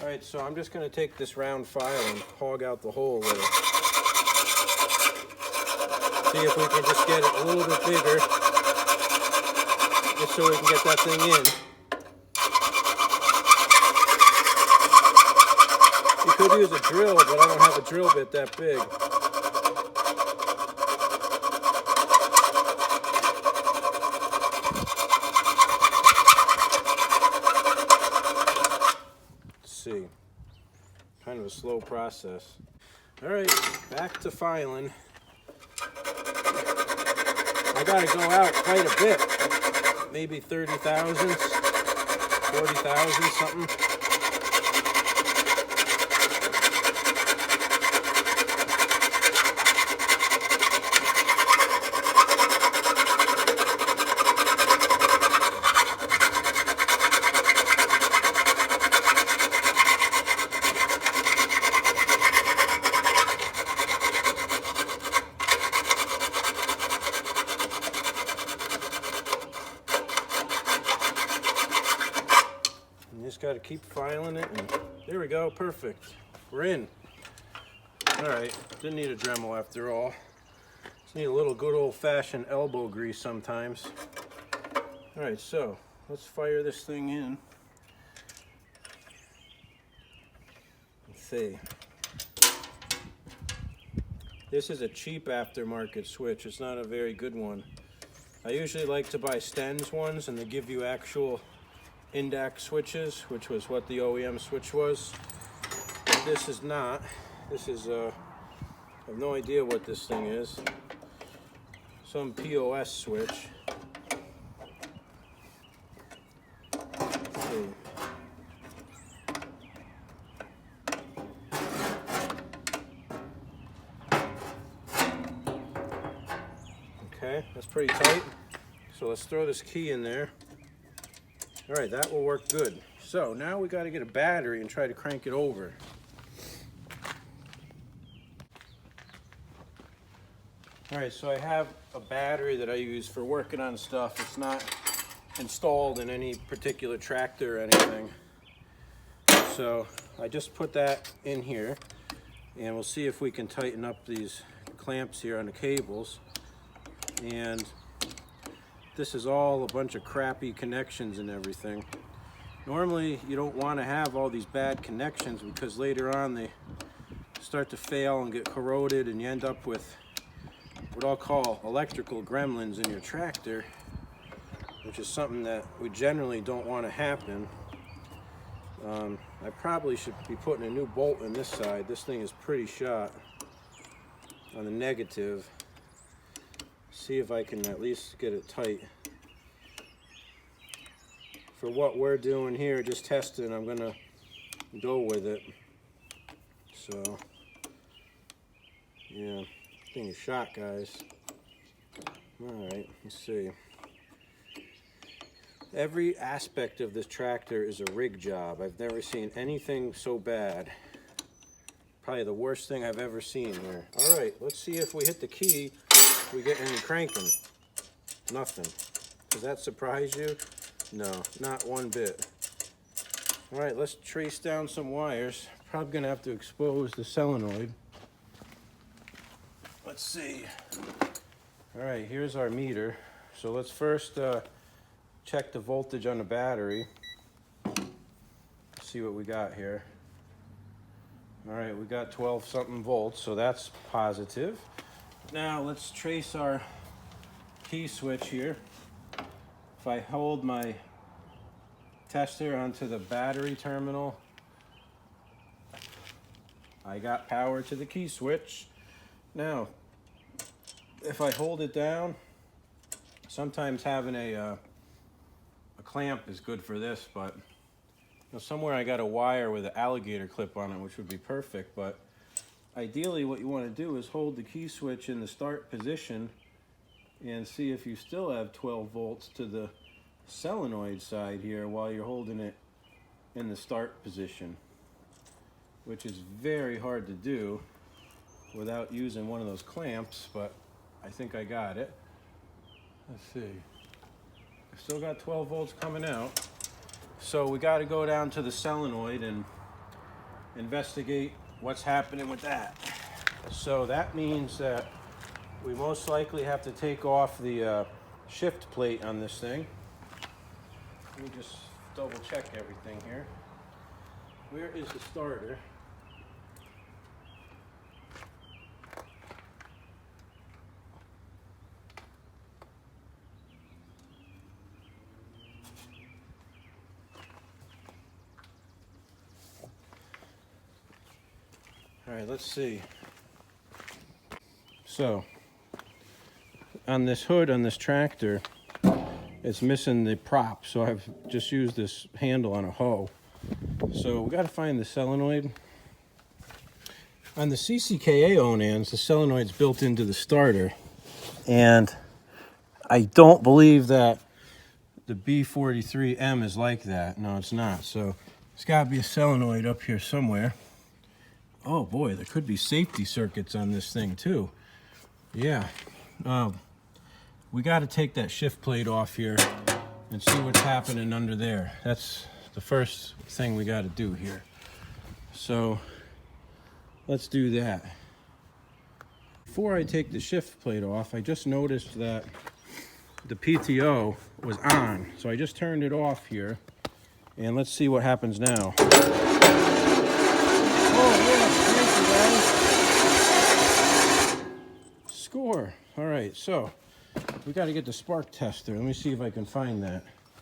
All right, so I'm just going to take this round file and hog out the hole a little. See if we can just get it a little bit bigger, just so we can get that thing in. You could use a drill, but I don't have a drill bit that big. Let's see. Kind of a slow process. All right, back to filing. I gotta go out quite a bit, maybe 30 thousandths, 40,000, something. Just got to keep filing it, and there we go, perfect. We're in. All right, didn't need a Dremel after all. Just need a little good old-fashioned elbow grease sometimes. All right, so let's fire this thing in. Let's see. This is a cheap aftermarket switch. It's not a very good one. I usually like to buy Sten's ones, and they give you actual index switches, which was what the OEM switch was. But this is not. This is I have no idea what this thing is. Some POS switch. Let's see. Okay, that's pretty tight. So let's throw this key in there. All right, that will work good. So now we got to get a battery and try to crank it over. All right, so I have a battery that I use for working on stuff. It's not installed in any particular tractor or anything. So I just put that in here, and we'll see if we can tighten up these clamps here on the cables. And this is all a bunch of crappy connections and everything. Normally, you don't want to have all these bad connections because later on they start to fail and get corroded, and you end up with what I'll call electrical gremlins in your tractor, which is something that we generally don't want to happen. I probably should be putting a new bolt in this side. This thing is pretty shot on the negative. See if I can at least get it tight. For what we're doing here, just testing, I'm gonna go with it. So, yeah, thing is shot, guys. All right, let's see. Every aspect of this tractor is a rig job. I've never seen anything so bad. Probably the worst thing I've ever seen here. All right, let's see if we hit the key. We get any cranking. Nothing. Does that surprise you? No, not one bit. All right, let's trace down some wires. Probably gonna have to expose the solenoid. Let's see. All right, here's our meter. So let's first check the voltage on the battery. See what we got here. All right, we got 12 something volts, so that's positive. Now let's trace our key switch here. If I hold my tester onto the battery terminal, I got power to the key switch. Now, if I hold it down, sometimes having a clamp is good for this, but somewhere I got a wire with an alligator clip on it, which would be perfect, but ideally what you want to do is hold the key switch in the start position and see if you still have 12 volts to the solenoid side here while you're holding it in the start position, which is very hard to do without using one of those clamps, but I think I got it. Let's see. I still got 12 volts coming out. So we got to go down to the solenoid and investigate what's happening with that. So that means that we most likely have to take off the shift plate on this thing. Let me just double check everything here. Where is the starter? All right, let's see. So, on this hood on this tractor, it's missing the prop, so I've just used this handle on a hoe. So we got to find the solenoid. On the CCKA Onans, the solenoid's built into the starter, and I don't believe that the B43M is like that. No, it's not. So there's got to be a solenoid up here somewhere. Oh boy, there could be safety circuits on this thing too. Yeah. We got to take that shift plate off here and see what's happening under there. That's the first thing we got to do here. So let's do that. Before I take the shift plate off, I just noticed that the PTO was on. So I just turned it off here, and let's see what happens now. Oh yeah, thank you guys. Score. All right, so we got to get the spark tester. Let me see if I can find that.